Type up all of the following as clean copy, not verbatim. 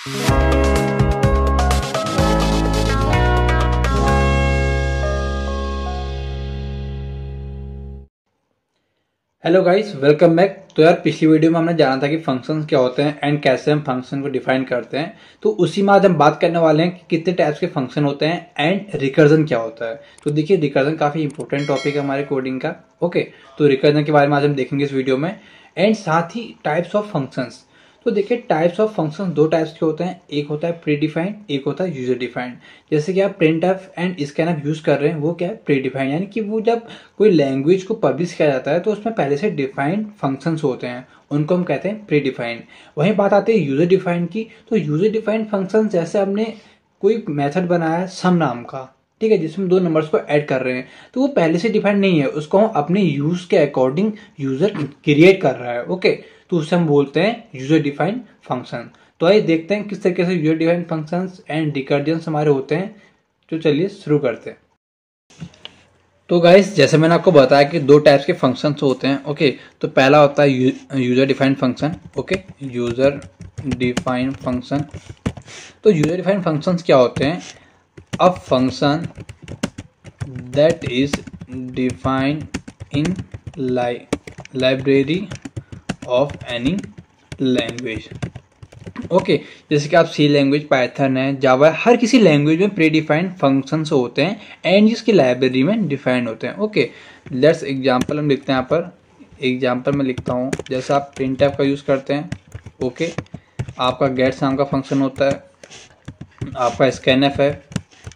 Hello guys, welcome back. तो यार पिछली वीडियो में हमने जाना था कि फंक्शंस क्या होते हैं एंड कैसे हम फंक्शन को डिफाइन करते हैं। तो उसी में आज हम बात करने वाले हैं कि कितने टाइप्स के फंक्शन होते हैं एंड रिकर्जन क्या होता है। तो देखिए, रिकर्जन काफी इंपॉर्टेंट टॉपिक है हमारे कोडिंग का। ओके, तो रिकर्जन के बारे में आज हम देखेंगे इस वीडियो में एंड साथ ही टाइप्स ऑफ फंक्शंस। तो देखिए, टाइप्स ऑफ फंक्शन दो टाइप्स के होते हैं, एक होता है प्री डिफाइंड, एक होता है यूजर डिफाइंड। जैसे कि आप प्रिंटफ एंड स्कैनफ यूज कर रहे हैं, वो क्या है, प्री डिफाइंड। यानी कि वो जब कोई लैंग्वेज को पब्लिश किया जाता है तो उसमें पहले से डिफाइंड फंक्शंस होते हैं, उनको हम कहते हैं प्री डिफाइंड। वहीं बात आती है यूजर डिफाइंड की। तो यूजर डिफाइंड फंक्शन जैसे हमने कोई मेथड बनाया सम नाम का, ठीक है, जिसमें दो नंबर्स को ऐड कर रहे हैं, तो वो पहले से डिफाइंड नहीं है, उसको हम अपने यूज के अकॉर्डिंग यूजर क्रिएट कर रहा है। ओके, तो उसे हम बोलते हैं यूजर डिफाइंड फंक्शन। तो आइए देखते हैं किस तरीके से यूजर डिफाइंड फंक्शंस एंड रिकर्जन्स हमारे होते हैं। तो चलिए शुरू करते हैं। तो गाइस, जैसे मैंने आपको बताया कि दो टाइप्स के फंक्शंस होते हैं। ओके, तो पहला होता है user defined function. Okay, user defined function. तो यूजर डिफाइंड फंक्शंस क्या होते हैं? A function that is defined in library of any language. Okay, जैसे कि आप सी लैंग्वेज, पाइथन है, जावा, हर किसी लैंग्वेज में प्री डिफाइंड फंक्शंस होते हैं एंड जिसकी लाइब्रेरी में डिफाइंड होते हैं। ओके, लेट्स एग्जांपल हम लिखते हैं यहाँ पर। एग्जांपल में लिखता हूँ, जैसे आप प्रिंटफ का यूज़ करते हैं। ओके, आपका गेट्स नाम का फंक्शन होता है, आपका स्कैनफ है।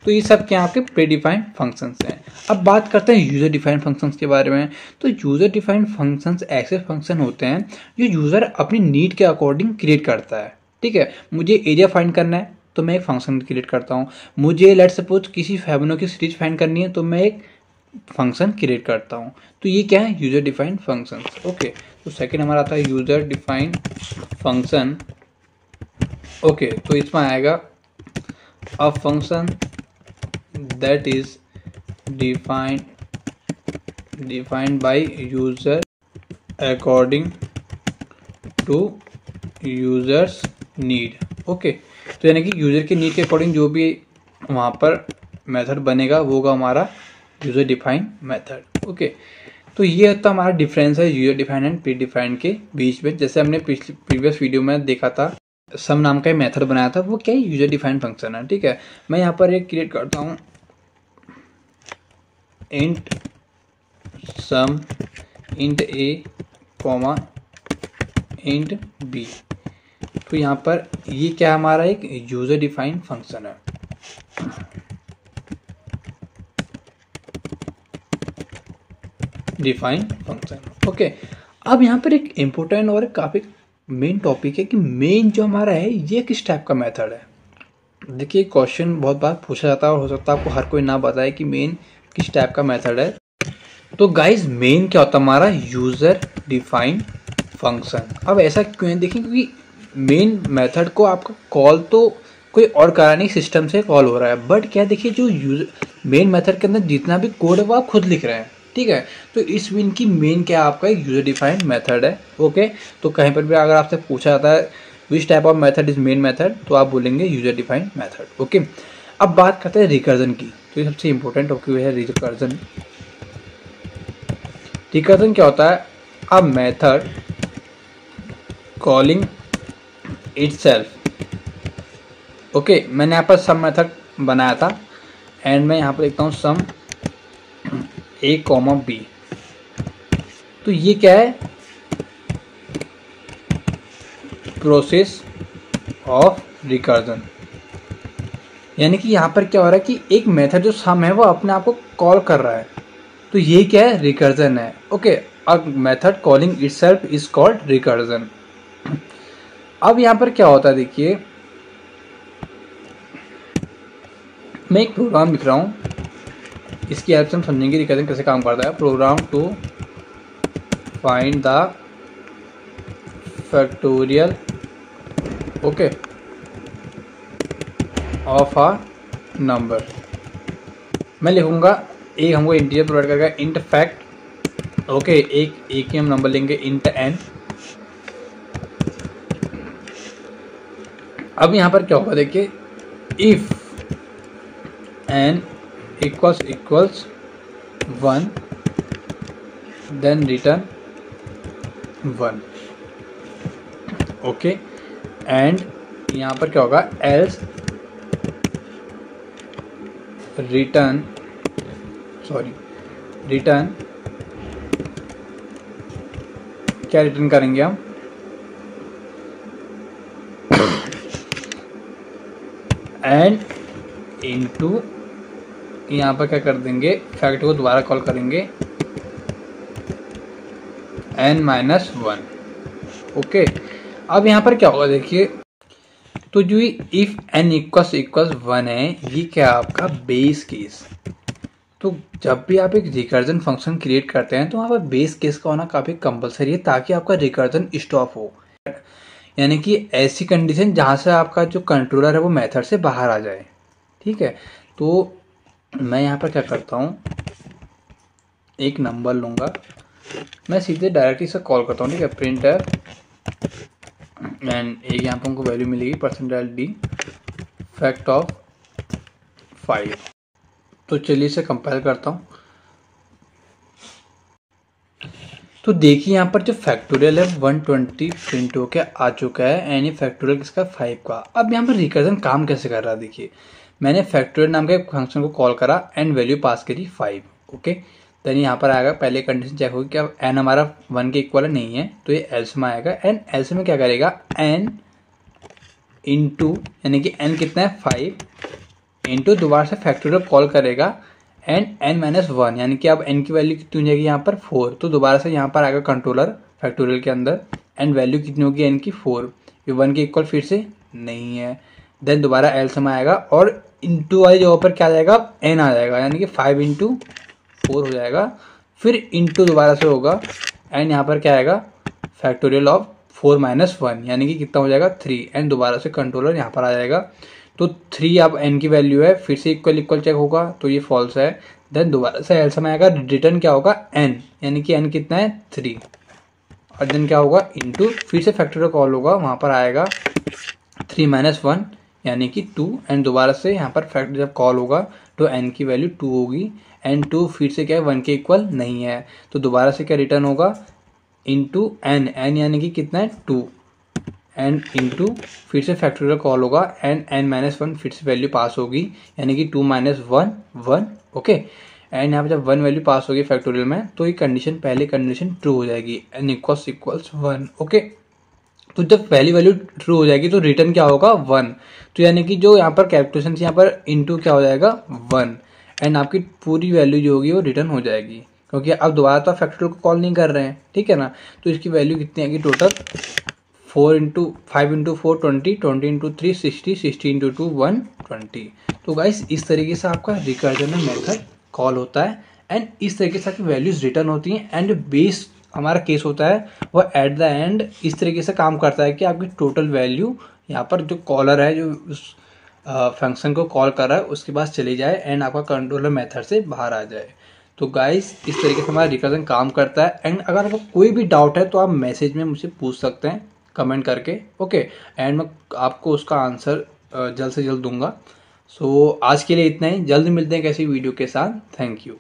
तो ये सब क्या आपके प्री डिफाइंड फंक्शंस हैं। अब बात करते हैं यूजर डिफाइंड फंक्शंस के बारे में। तो यूजर डिफाइंड फंक्शंस ऐसे फंक्शन होते हैं जो यूजर अपनी नीड के अकॉर्डिंग क्रिएट करता है। ठीक है, मुझे एरिया फाइंड करना है तो मैं एक फंक्शन क्रिएट करता हूँ। मुझे लेट सपोज किसी फैमिनो की सीरीज फाइंड करनी है तो मैं एक फंक्शन क्रिएट करता हूँ। तो ये क्या है? User defined functions. ओके, तो सेकेंड हमारा आता है यूजर डिफाइंड फंक्शन। ओके, तो इसमें आएगा a function that is defined by user according to users need। Okay, तो यानी कि यूजर के नीड के अकॉर्डिंग जो भी वहाँ पर मेथड बनेगा वो होगा हमारा यूजर डिफाइंड मेथड। ओके, तो ये होता हमारा डिफरेंस है user defined and pre defined के बीच में। जैसे हमने प्रीवियस वीडियो में देखा था, सम नाम का मेथड बनाया था, वो क्या है? यूजर डिफाइंड फंक्शन है। ठीक है, मैं यहाँ पर एक क्रिएट करता हूँ, इंट सम इंट ए कॉमा इंट बी। तो यहाँ पर ये क्या हमारा एक यूजर डिफाइंड फंक्शन है। Defined function. ओके, अब यहाँ पर एक इम्पोर्टेंट और काफी मेन टॉपिक है कि मेन जो हमारा है ये किस टाइप का मेथड है। देखिए, क्वेश्चन बहुत बार पूछा जाता है और हो सकता है आपको हर कोई ना बताए कि मेन किस टाइप का मेथड है। तो गाइज, मेन क्या होता है? हमारा यूजर डिफाइंड फंक्शन। अब ऐसा क्यों है? देखिए, क्योंकि मेन मेथड को आपका कॉल तो कोई और कर रहा नहीं, सिस्टम से कॉल हो रहा है। बट क्या, देखिए, जो यूजर मेन मेथड के अंदर जितना भी कोड है वो आप खुद लिख रहे हैं। ठीक है, तो इस विन की मेन क्या आपका यूजर डिफाइंड मेथड है। ओके, तो कहीं पर भी अगर आपसे पूछा जाता है which type of method is main method, तो आप बोलेंगे यूजर डिफाइंड मेथड। ओके, अब बात करते हैं रिकर्जन की। तो ये सबसे इंपॉर्टेंट टॉपिक है रिकर्जन। रिकर्जन क्या होता है? A method calling itself. Okay, मैंने यहाँ पर सम मेथड बनाया था एंड मैं यहाँ पर लिखता हूँ सम ए कॉमा बी। तो ये क्या है? Process of recursion. यानी कि यहाँ पर क्या हो रहा है कि एक मेथड जो सम है वो अपने आप को कॉल कर रहा है, तो ये क्या है? रिकर्जन है। Okay, a method calling itself is called recursion. अब यहाँ पर क्या होता है? देखिए, मैं एक प्रोग्राम लिख रहा हूँ, इसकी हेल्प से हम समझेंगे रिकर्जन कैसे काम करता है। Program to find the factorial okay of a number. मैं लिखूंगा, एक हमको इंटीजर प्रोवाइड करेगा इंट फैक्ट। ओके, एक ही हम नंबर लेंगे इंट एन। अब यहाँ पर क्या होगा देखिए, if n equals 1 then return 1, okay. And यहाँ पर क्या होगा, एल्स रिटर्न क्या रिटर्न करेंगे हम, एंड इनटू यहाँ पर क्या कर देंगे, फैक्टर को दोबारा कॉल करेंगे n-1, ओके। अब यहाँ पर क्या होगा देखिए, तो जो इफ n इक्वल्स 1 है, ये क्या आपका बेस केस। तो जब भी आप एक रिकर्जन फंक्शन क्रिएट करते हैं तो वहाँ पर बेस केस का होना काफ़ी कंपलसरी है, ताकि आपका रिकर्जन स्टॉप हो, यानी कि ऐसी कंडीशन जहाँ से आपका जो कंट्रोलर है वो मेथड से बाहर आ जाए, ठीक है। तो मैं यहाँ पर क्या करता हूँ, एक नंबर लूँगा, मैं सीधे डायरेक्टली से कॉल करता हूँ, ठीक है, प्रिंटफ, एंड एक यहाँ पर हमको वैल्यू मिलेगी %d फैक्ट ऑफ 5। तो चलिए इसे कंपाइल करता हूँ। तो देखिए यहाँ पर जो फैक्टोरियल है 120 प्रिंट होके आ चुका है, यानी फैक्टोरियल किसका, 5 का। अब यहाँ पर रिकर्जन काम कैसे कर रहा है देखिए, मैंने फैक्टोरियल नाम के फंक्शन को कॉल करा एंड वैल्यू पास करी 5, ओके। देन यहाँ पर आएगा, पहले कंडीशन चेक होगी क्या n हमारा 1 के इक्वल नहीं है, तो ये एल्स में आएगा, एंड एल्स में क्या करेगा, n इंटू, यानी कि n कितना है 5 इंटू दोबारा से फैक्टोरियल कॉल करेगा एंड n-1, यानी कि अब n की वैल्यू कितनी हो जाएगी यहाँ पर 4, तो दोबारा से यहाँ पर आएगा कंट्रोलर फैक्टोरियल के अंदर, एंड वैल्यू कितनी होगी n की 4, ये 1 के इक्वल फिर से नहीं है। देन दोबारा एल्स में आएगा और इंटू वाली जगह पर क्या आ जाएगा, n आ जाएगा, यानी कि 5 इंटू 4 हो जाएगा, फिर इंटू दोबारा से होगा, एंड यहाँ पर क्या आएगा, फैक्टोरियल ऑफ 4-1, यानी कि कितना हो जाएगा 3, एंड दोबारा से कंट्रोलर यहाँ पर आ जाएगा। तो 3 अब n की वैल्यू है, फिर से इक्वल चेक होगा, तो ये फॉल्स है। देन दोबारा से एल्स में आएगा, रिटर्न क्या होगा n, यानी कि n कितना है 3, और देन क्या होगा इंटू, फिर से फैक्टोरियल कॉल होगा, वहाँ पर आएगा 3-1 यानी कि 2, एंड दोबारा से यहाँ पर फैक्टर जब कॉल होगा तो n की वैल्यू 2 होगी, एंड 2 फिर से क्या है 1 के इक्वल नहीं है, तो दोबारा से क्या रिटर्न होगा इंटू n, यानी कि कितना है 2, एंड इंटू फिर से फैक्टोरियल कॉल होगा एंड n-1 फिर से वैल्यू पास होगी, यानी कि 2-1 ओके। एंड यहाँ पे जब 1 वैल्यू पास होगी फैक्टोरियल में, तो ये कंडीशन, पहले कंडीशन ट्रू हो जाएगी, n इक्वल्स 1, ओके। तो जब पहली वैल्यू ट्रू हो जाएगी तो रिटर्न क्या होगा 1, तो यानी कि जो यहाँ पर कैलकुलेशन यहाँ पर इंटू क्या हो जाएगा 1, एंड आपकी पूरी वैल्यू जो होगी वो रिटर्न हो जाएगी, क्योंकि अब दोबारा तो आप फैक्टोरियल को कॉल नहीं कर रहे हैं, ठीक है ना। तो इसकी वैल्यू कितनी आएगी टोटल, 5 इंटू 4 20, 20 इंटू 3 60, 60 इंटू 2 120। तो गाइस इस तरीके से आपका रिकर्जन मेथड कॉल होता है, एंड इस तरीके से आपकी वैल्यूज रिटर्न होती हैं, एंड बेस हमारा केस होता है वो एट द एंड इस तरीके से काम करता है कि आपकी टोटल वैल्यू यहाँ पर जो कॉलर है, जो उस फंक्शन को कॉल कर रहा है, उसके पास चली जाए एंड आपका कंट्रोलर मेथड से बाहर आ जाए। तो गाइस इस तरीके से हमारा रिकर्जन काम करता है, एंड अगर आपको कोई भी डाउट है तो आप मैसेज में मुझसे पूछ सकते हैं कमेंट करके, ओके, एंड मैं आपको उसका आंसर जल्द से जल्द दूंगा। सो आज के लिए इतना ही, जल्द मिलते हैं किसी वीडियो के साथ, थैंक यू।